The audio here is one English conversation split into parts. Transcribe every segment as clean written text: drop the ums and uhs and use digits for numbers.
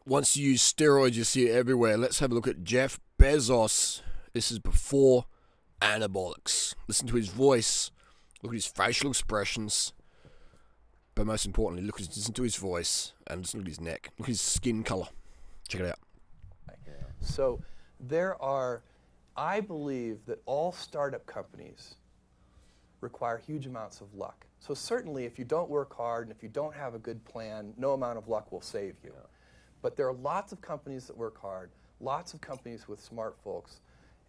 Once you use steroids, you see it everywhere. Let's have a look at Jeff Bezzos. This is before anabolics. Listen to his voice. Look at his facial expressions. But most importantly, listen to his voice and listen to his neck. Look at his skin color. Check it out. So I believe that all startup companies require huge amounts of luck. So certainly if you don't work hard and if you don't have a good plan, no amount of luck will save you. Yeah. But there are lots of companies that work hard, lots of companies with smart folks,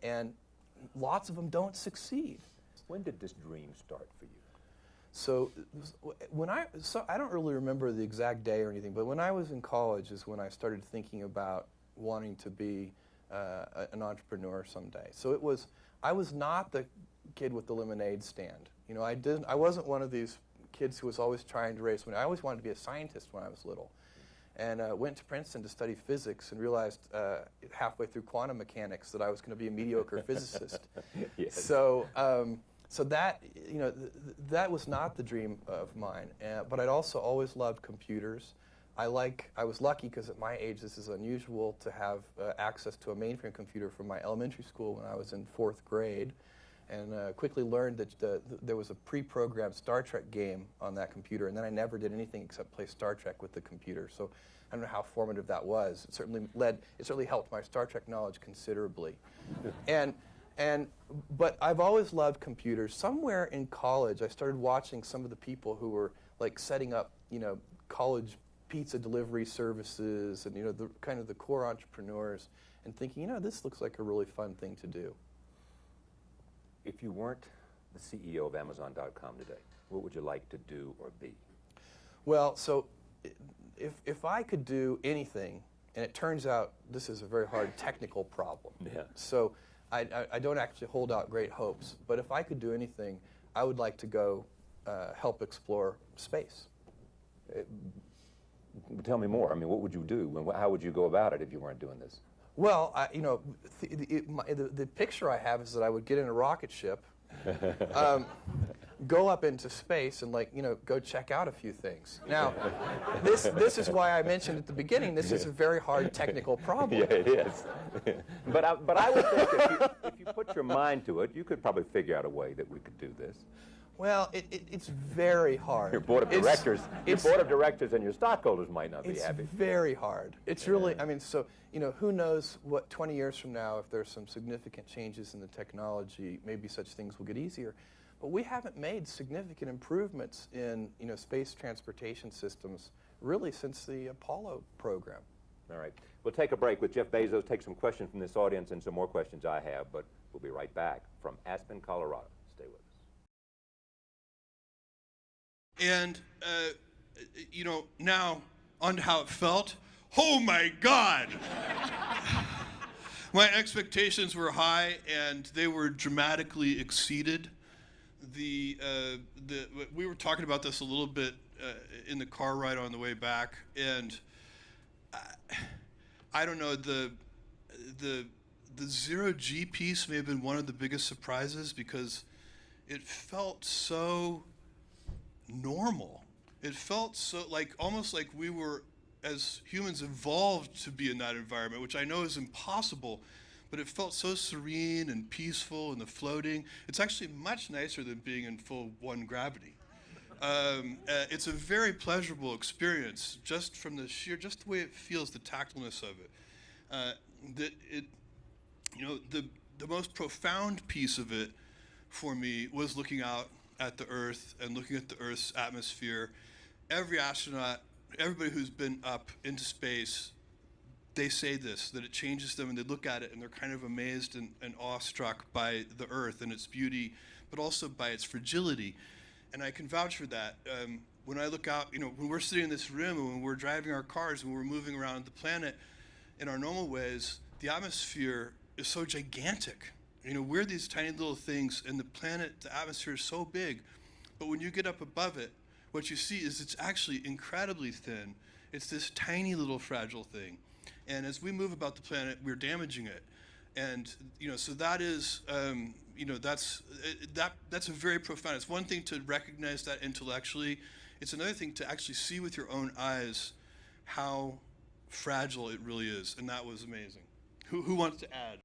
and lots of them don't succeed. When did this dream start for you? So I don't really remember the exact day or anything, but when I was in college is when I started thinking about wanting to be an entrepreneur someday. So I was not the kid with the lemonade stand. You know, I wasn't one of these kids who was always trying to raise money. I always wanted to be a scientist when I was little. And went to Princeton to study physics and realized halfway through quantum mechanics that I was going to be a mediocre physicist. Yes. So that, you know, that was not the dream of mine. But I'd also always loved computers. I was lucky because at my age this is unusual to have access to a mainframe computer from my elementary school when I was in 4th grade. And quickly learned that there was a pre-programmed Star Trek game on that computer, and then I never did anything except play Star Trek with the computer. So I don't know how formative that was. It certainly helped my Star Trek knowledge considerably. But I've always loved computers. Somewhere in college, I started watching some of the people who were like setting up, you know, college pizza delivery services, and you know, the core entrepreneurs, and thinking, you know, this looks like a really fun thing to do. If you weren't the CEO of Amazon.com today, what would you like to do or be? Well, so if I could do anything, and it turns out this is a very hard technical problem, yeah. So I don't actually hold out great hopes, but if I could do anything, I would like to go help explore space. Tell me more. I mean, what would you do, and how would you go about it if you weren't doing this? Well, you know, the picture I have is that I would get in a rocket ship, go up into space, and go check out a few things. Now, this is why I mentioned at the beginning. This is a very hard technical problem. Yeah, it is. but I would think if you put your mind to it, you could probably figure out a way that we could do this. Well, it's very hard. Your board of directors, and your stockholders might not be happy. It's very hard. It's really, I mean, so, you know, who knows what 20 years from now, if there's some significant changes in the technology, maybe such things will get easier. But we haven't made significant improvements in, you know, space transportation systems really since the Apollo program. All right. We'll take a break with Jeff Bezzos, take some questions from this audience and some more questions I have, but we'll be right back from Aspen, Colorado. Stay with us. And, you know, now on to how it felt. Oh my God! My expectations were high and they were dramatically exceeded. We were talking about this a little bit in the car ride on the way back, and I don't know, the 0G piece may have been one of the biggest surprises because it felt so normal. It felt so almost like we were, as humans, evolved to be in that environment, which I know is impossible, but it felt so serene and peaceful, and the floating. It's actually much nicer than being in full one gravity. It's a very pleasurable experience, just from the way it feels, the tactfulness of it. The most profound piece of it for me was looking out at the Earth and looking at the Earth's atmosphere. Every astronaut, everybody who's been up into space, they say this, that it changes them, and they look at it and they're kind of amazed and awestruck by the Earth and its beauty, but also by its fragility. And I can vouch for that. When I look out, you know, when we're sitting in this room and when we're driving our cars and we're moving around the planet in our normal ways, the atmosphere is so gigantic. You know, we're these tiny little things, and the planet, the atmosphere is so big. But when you get up above it, what you see is it's actually incredibly thin. It's this tiny little fragile thing. And as we move about the planet, we're damaging it. And, you know, so that is, you know, that's a very profound. It's one thing to recognize that intellectually. It's another thing to actually see with your own eyes how fragile it really is, and that was amazing. Who wants to add?